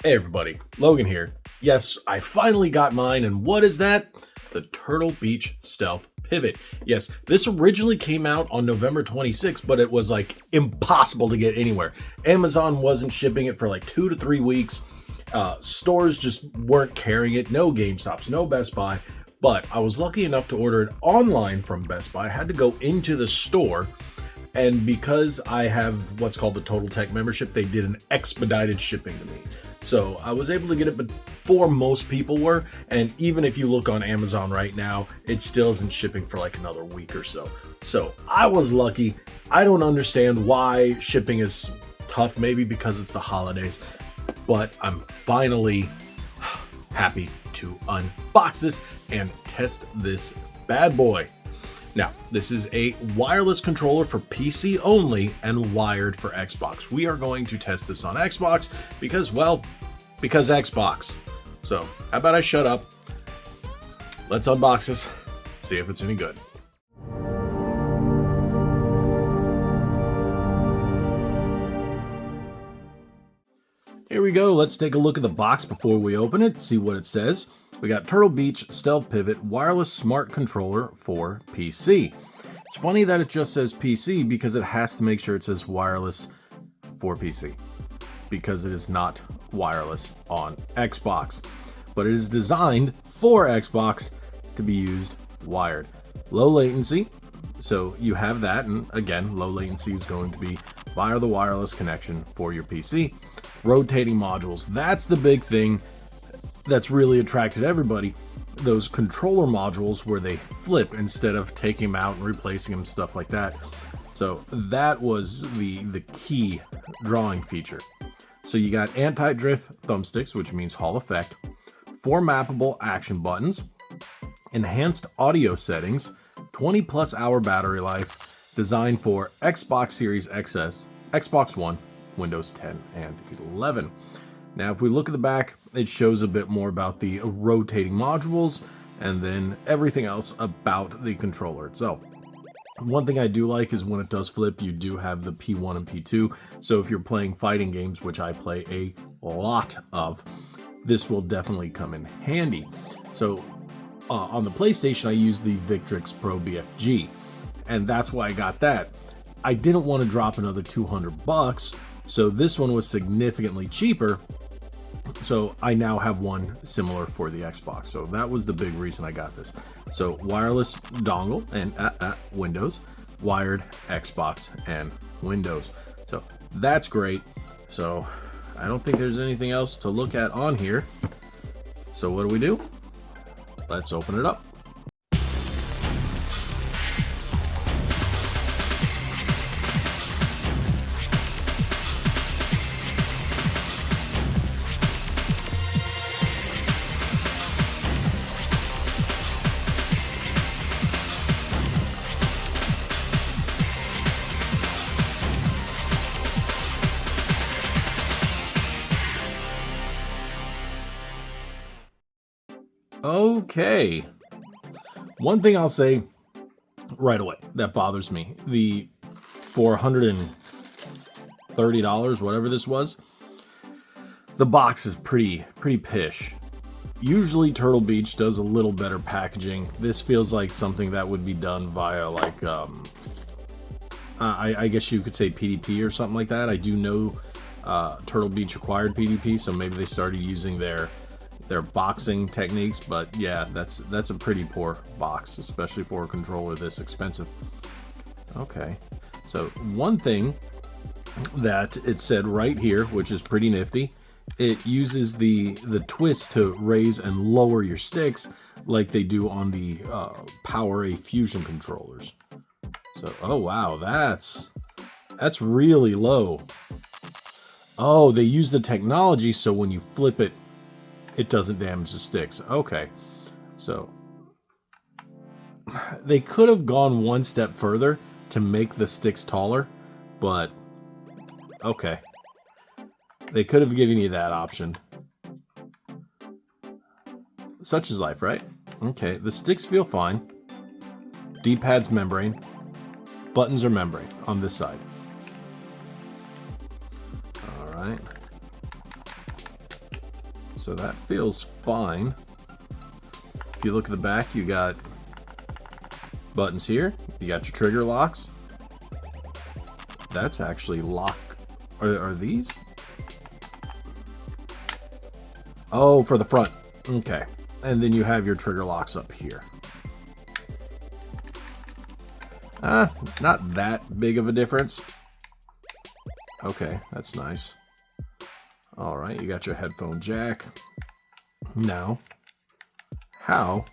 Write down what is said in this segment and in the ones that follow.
Hey everybody, Logan here. Yes, I finally got mine, and what is that? The Turtle Beach Stealth Pivot. Yes, this originally came out on November 26th, but it was like impossible to get anywhere. Amazon wasn't shipping it for like 2 to 3 weeks. Stores just weren't carrying it. No GameStops, no Best Buy. But I was lucky enough to order it online from Best Buy. I had to go into the store, and because I have what's called the Total Tech membership, they did an expedited shipping to me. So I was able to get it before most people were. And even if you look on Amazon right now, it still isn't shipping for like another week or so. So I was lucky. I don't understand why shipping is tough, maybe because it's the holidays, but I'm finally happy to unbox this and test this bad boy. Now, this is a wireless controller for PC only and wired for Xbox. We are going to test this on Xbox because Xbox. So, how about I shut up? Let's unbox this, see if it's any good. Here we go. Let's take a look at the box before we open it, see what it says. We got Turtle Beach Stealth Pivot Wireless Smart Controller for PC. It's funny that it just says PC because it has to make sure it says wireless for PC, because it is not wireless on Xbox. But it is designed for Xbox to be used wired. Low latency, so you have that, and again, low latency is going to be via the wireless connection for your PC. Rotating modules, that's the big thing that's really attracted everybody. Those controller modules where they flip instead of taking them out and replacing them, stuff like that. So that was the key drawing feature. So you got anti-drift thumbsticks, which means Hall effect, 4 mappable action buttons, enhanced audio settings, 20 plus hour battery life, designed for Xbox Series XS, Xbox One, Windows 10 and 11. Now, if we look at the back, it shows a bit more about the rotating modules and then everything else about the controller itself. One thing I do like is when it does flip, you do have the P1 and P2. So if you're playing fighting games, which I play a lot of, this will definitely come in handy. So on the PlayStation, I use the Victrix Pro BFG, and that's why I got that. I didn't want to drop another $200, so this one was significantly cheaper. So I now have one similar for the Xbox. So that was the big reason I got this. So wireless dongle and Windows, wired Xbox and Windows. So that's great. So I don't think there's anything else to look at on here. So what do? Let's open it up. Okay. One thing I'll say right away that bothers me, the $430, whatever this was, the box is pretty pish. Usually Turtle Beach does a little better packaging. This feels like something that would be done via like I guess you could say PDP or something like that. I do know Turtle Beach acquired PDP, so maybe they started using their boxing techniques, but yeah, that's a pretty poor box, especially for a controller this expensive. Okay, so one thing that it said right here, which is pretty nifty, it uses the twist to raise and lower your sticks like they do on the Power A Fusion controllers. So, oh wow, that's really low. Oh, they use the technology so when you flip it, it doesn't damage the sticks. Okay, so they could have gone one step further to make the sticks taller, but okay. They could have given you that option. Such is life, right? Okay, the sticks feel fine. D-pad's membrane. Buttons are membrane on this side. All right. So that feels fine. If you look at the back, you got buttons here. You got your trigger locks. That's actually lock. Are these? Oh, for the front. Okay. And then you have your trigger locks up here. Not that big of a difference. Okay, that's nice. All right, you got your headphone jack. Now, how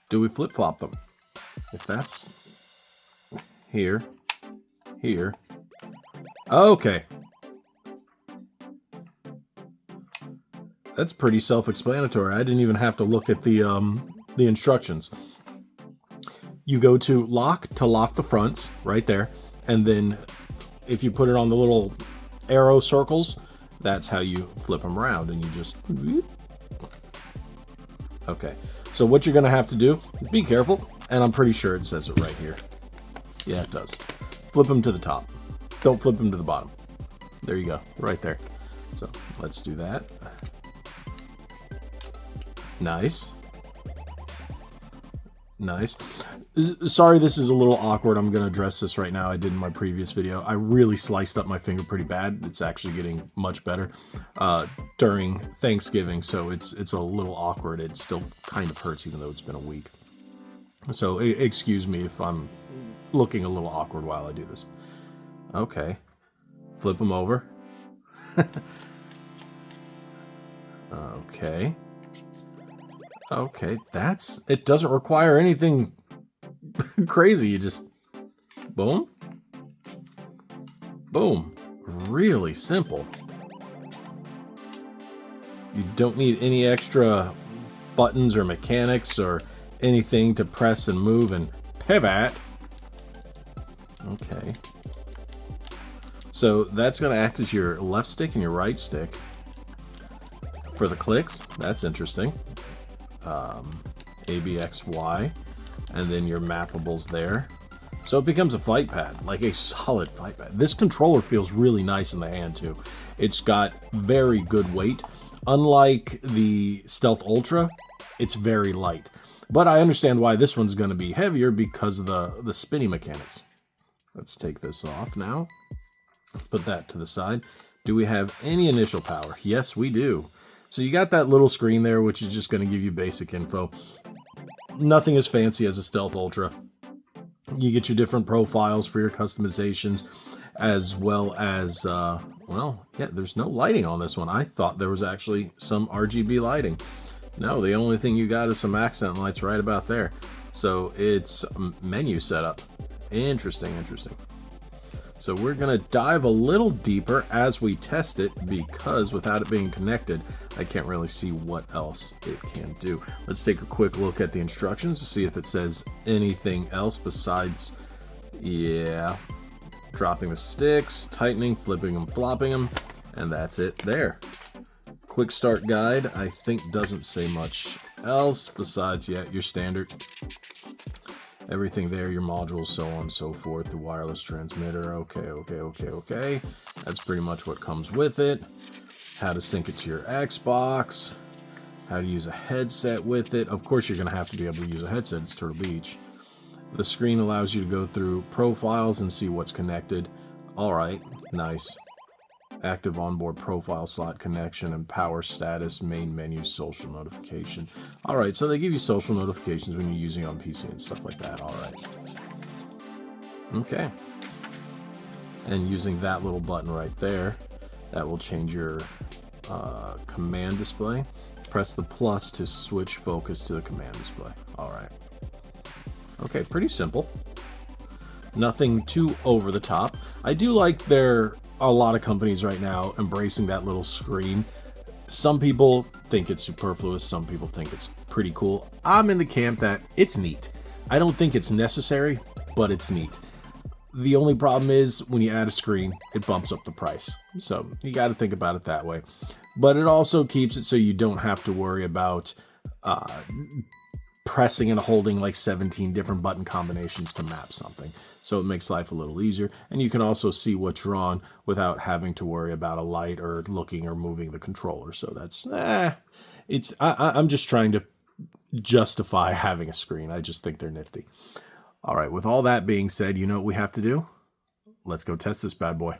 do we flip-flop them? If that's here, here. Okay. That's pretty self-explanatory. I didn't even have to look at the instructions. You go to lock the fronts right there, and then if you put it on the little arrow circles, that's how you flip them around, and you just... Okay, so what you're going to have to do is be careful, and I'm pretty sure it says it right here. Yeah, it does. Flip them to the top. Don't flip them to the bottom. There you go, right there. So let's do that. Nice. Nice. Sorry, this is a little awkward. I'm going to address this right now. I did in my previous video. I really sliced up my finger pretty bad. It's actually getting much better during Thanksgiving, so it's a little awkward. It still kind of hurts even though it's been a week. So excuse me if I'm looking a little awkward while I do this. Okay. Flip them over. Okay. Okay, it doesn't require anything crazy. You just boom, boom. Really simple. You don't need any extra buttons or mechanics or anything to press and move and pivot. Okay. So that's going to act as your left stick and your right stick for the clicks. That's interesting. ABXY, and then your mappables there. So it becomes a fight pad, like a solid fight pad. This controller feels really nice in the hand too. It's got very good weight. Unlike the Stealth Ultra, it's very light. But I understand why this one's going to be heavier because of the spinny mechanics. Let's take this off now. Put that to the side. Do we have any initial power? Yes, we do. So you got that little screen there, which is just going to give you basic info. Nothing as fancy as a Stealth Ultra. You get your different profiles for your customizations, as well as, well, yeah, there's no lighting on this one. I thought there was actually some RGB lighting. No, the only thing you got is some accent lights right about there. So it's menu setup. Interesting, interesting. So we're going to dive a little deeper as we test it, because without it being connected, I can't really see what else it can do. Let's take a quick look at the instructions to see if it says anything else besides, yeah, dropping the sticks, tightening, flipping them, flopping them, and that's it there. Quick start guide, I think doesn't say much else besides, yeah, your standard. Everything there, your modules, so on and so forth, the wireless transmitter, okay. That's pretty much what comes with it. How to sync it to your Xbox, how to use a headset with it. Of course, you're going to have to be able to use a headset, it's Turtle Beach. The screen allows you to go through profiles and see what's connected. Alright, nice. Active onboard profile slot connection and power status, main menu, social notification. Alright, so they give you social notifications when you're using it on PC and stuff like that. Alright. Okay. And using that little button right there, that will change your command display. Press the plus to switch focus to the command display. Alright. Okay, pretty simple. Nothing too over the top. I do like a lot of companies right now embracing that little screen. Some people think it's superfluous, some people think it's pretty cool. I'm in the camp that it's neat. I don't think it's necessary, but it's neat. The only problem is when you add a screen, it bumps up the price. So you got to think about it that way. But it also keeps it so you don't have to worry about pressing and holding like 17 different button combinations to map something. so it makes life a little easier. And you can also see what's drawn without having to worry about a light or looking or moving the controller. So that's, I'm just trying to justify having a screen. I just think they're nifty. All right, with all that being said, you know what we have to do? Let's go test this bad boy.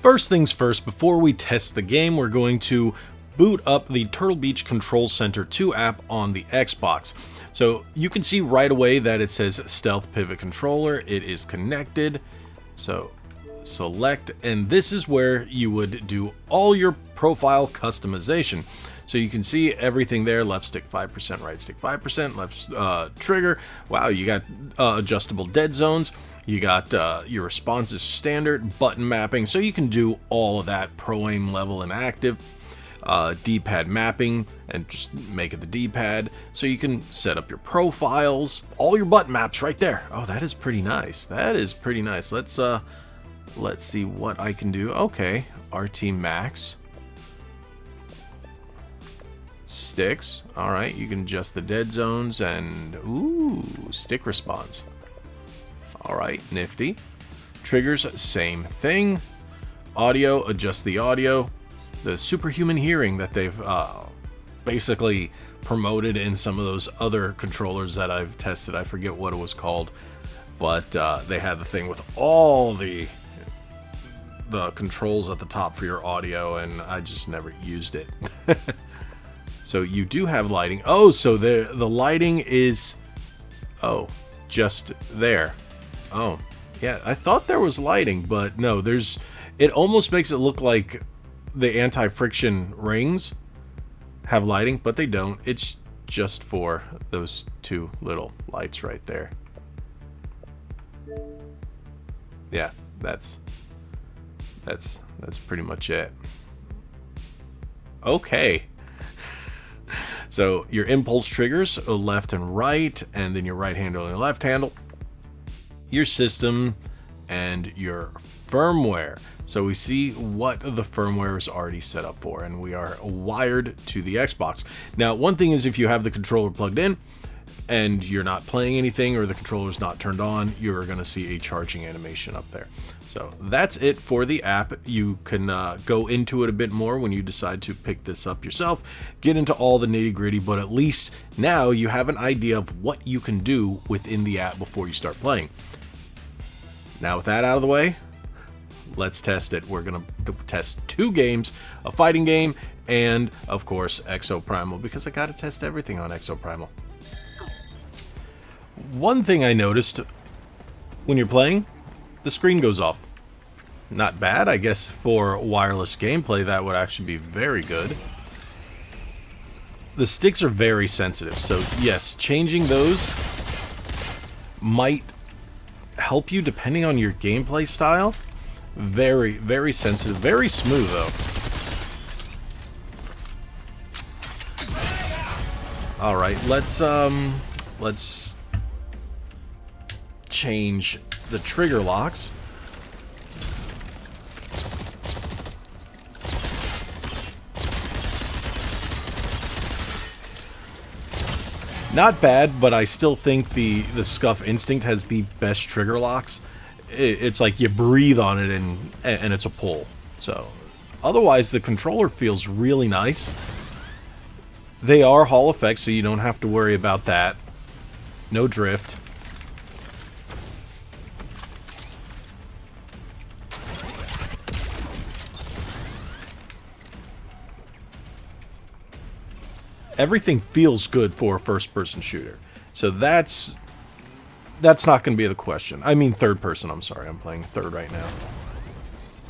First things first, before we test the game, we're going to boot up the Turtle Beach Control Center 2 app on the Xbox. So you can see right away that it says Stealth Pivot Controller. It is connected. So select, and this is where you would do all your profile customization. So you can see everything there: left stick 5%, right stick 5%, left trigger. Wow, you got adjustable dead zones. You got your responses standard, button mapping, so you can do all of that, pro aim, level, and active. D-pad mapping, and just make it the D-pad, so you can set up your profiles, all your button maps right there. Oh, that is pretty nice. That is pretty nice. Let's see what I can do. Okay, RT Max. Sticks. All right, you can adjust the dead zones and ooh, stick response. All right, nifty. Triggers, same thing. Audio, adjust the audio. The superhuman hearing that they've basically promoted in some of those other controllers that I've tested. I forget what it was called, but they had the thing with all the controls at the top for your audio, and I just never used it. So you do have lighting. Oh, so the lighting is, oh, just there. Oh, yeah, I thought there was lighting, but no, it almost makes it look like the anti-friction rings have lighting, but they don't. It's just for those two little lights right there. Yeah, that's pretty much it. Okay. So your impulse triggers, left and right, and then your right handle and your left handle. Your system and your firmware. So we see what the firmware is already set up for, and we are wired to the Xbox. Now, one thing is, if you have the controller plugged in and you're not playing anything, or the controller's not turned on, you're going to see a charging animation up there. So that's it for the app. You can go into it a bit more when you decide to pick this up yourself, get into all the nitty-gritty, but at least now you have an idea of what you can do within the app before you start playing. Now, with that out of the way, let's test it. We're going to test two games, a fighting game, and, of course, Exoprimal, because I got to test everything on Exoprimal. One thing I noticed when you're playing, the screen goes off. Not bad, I guess. For wireless gameplay, that would actually be very good. The sticks are very sensitive, so yes, changing those might help you depending on your gameplay style. Very, very sensitive, very smooth though. All right, let's change the trigger locks. Not bad, but I still think the Scuff Instinct has the best trigger locks. It's like you breathe on it and it's a pull. So otherwise, the controller feels really nice. They are Hall effects, so you don't have to worry about that. No drift. Everything feels good for a first-person shooter. So that's not going to be the question. I mean third-person, I'm sorry. I'm playing third right now.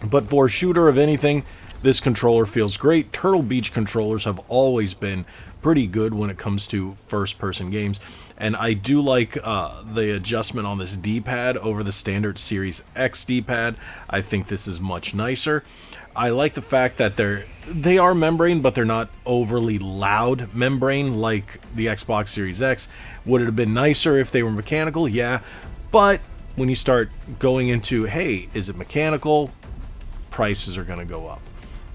But for a shooter of anything, this controller feels great. Turtle Beach controllers have always been pretty good when it comes to first-person games. And I do like the adjustment on this D-pad over the standard Series X D-pad. I think this is much nicer. I like the fact that they are membrane, but they're not overly loud membrane like the Xbox Series X. Would it have been nicer if they were mechanical? Yeah. But when you start going into, hey, is it mechanical? Prices are going to go up.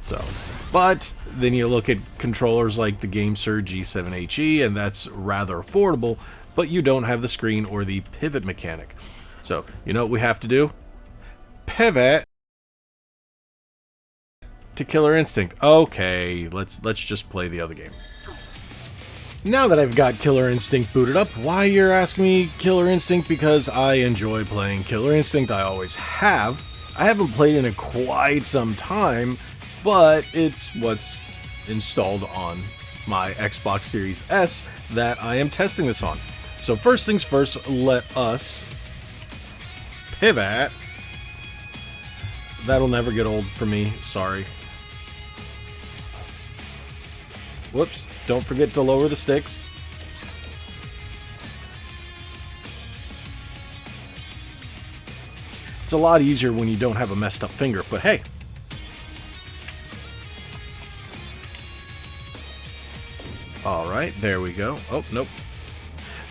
So, but then you look at controllers like the GameSir G7HE, and that's rather affordable. but you don't have the screen or the pivot mechanic. So, you know what we have to do? Pivot to Killer Instinct. Okay, let's just play the other game. Now that I've got Killer Instinct booted up, why you're asking me Killer Instinct? Because I enjoy playing Killer Instinct. I always have. I haven't played in quite some time, but it's what's installed on my Xbox Series S that I am testing this on. So first things first, let us pivot. That'll never get old for me, sorry. Whoops, don't forget to lower the sticks. It's a lot easier when you don't have a messed up finger, but hey. Alright, there we go. Oh, nope.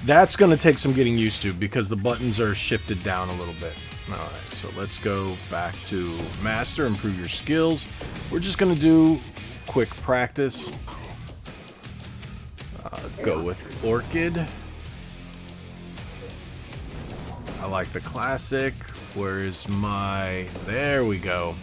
That's going to take some getting used to because the buttons are shifted down a little bit. Alright, so let's go back to Master, improve your skills. We're just going to do quick practice. Go with Orchid. I like the classic. Where's my... There we go.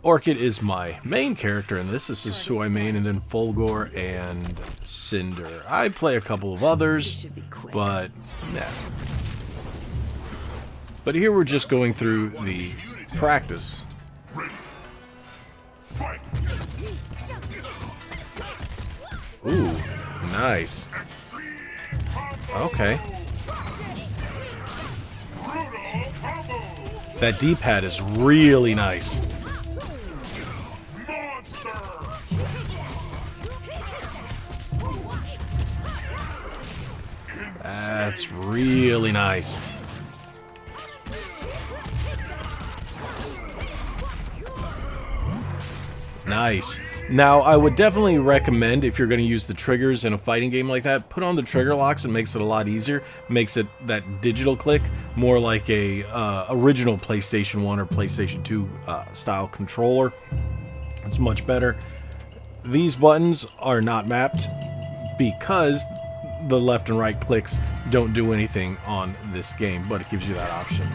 Orchid is my main character in this. This is who I main, and then Fulgor and Cinder. I play a couple of others, but nah. But here we're just going through the practice. Ooh, nice. Okay. That D-pad is really nice. That's really nice. Nice. Now, I would definitely recommend, if you're going to use the triggers in a fighting game like that, put on the trigger locks. It makes it a lot easier. Makes it that digital click more like a original PlayStation 1 or PlayStation 2 style controller. It's much better. These buttons are not mapped because the left and right clicks don't do anything on this game, but it gives you that option.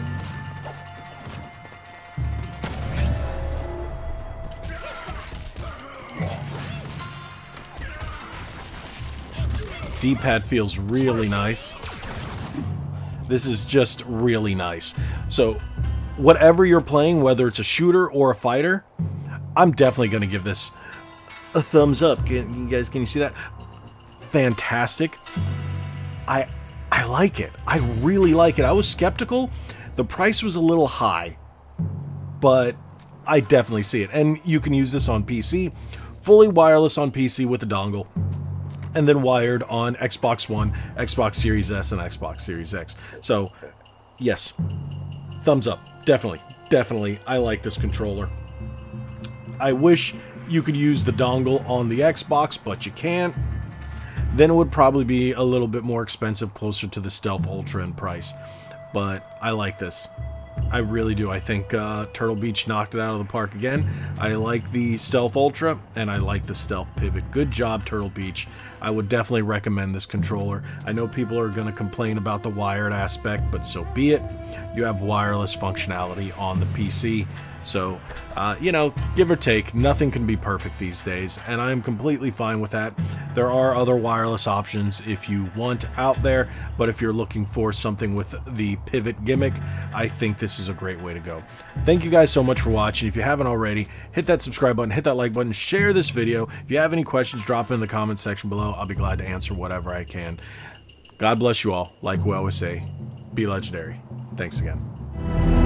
D-pad feels really nice. This is just really nice. So, whatever you're playing, whether it's a shooter or a fighter, I'm definitely going to give this a thumbs up. Can you see that? Fantastic. I like it. I really like it. I was skeptical. The price was a little high, but I definitely see it. And you can use this on PC, fully wireless on PC with a dongle, and then wired on Xbox One, Xbox Series S, and Xbox Series X. So, yes, thumbs up. Definitely, I like this controller. I wish you could use the dongle on the Xbox, but you can't. Then it would probably be a little bit more expensive, closer to the Stealth Ultra in price. But I like this. I really do. I think Turtle Beach knocked it out of the park again. I like the Stealth Ultra, and I like the Stealth Pivot. Good job, Turtle Beach. I would definitely recommend this controller. I know people are going to complain about the wired aspect, but so be it. You have wireless functionality on the PC. So, you know, give or take, nothing can be perfect these days, and I'm completely fine with that. There are other wireless options if you want out there, but if you're looking for something with the pivot gimmick, I think this is a great way to go. Thank you guys so much for watching. If you haven't already, hit that subscribe button, hit that like button, share this video. If you have any questions, drop it in the comments section below. I'll be glad to answer whatever I can. God bless you all. Like we always say, be legendary. Thanks again.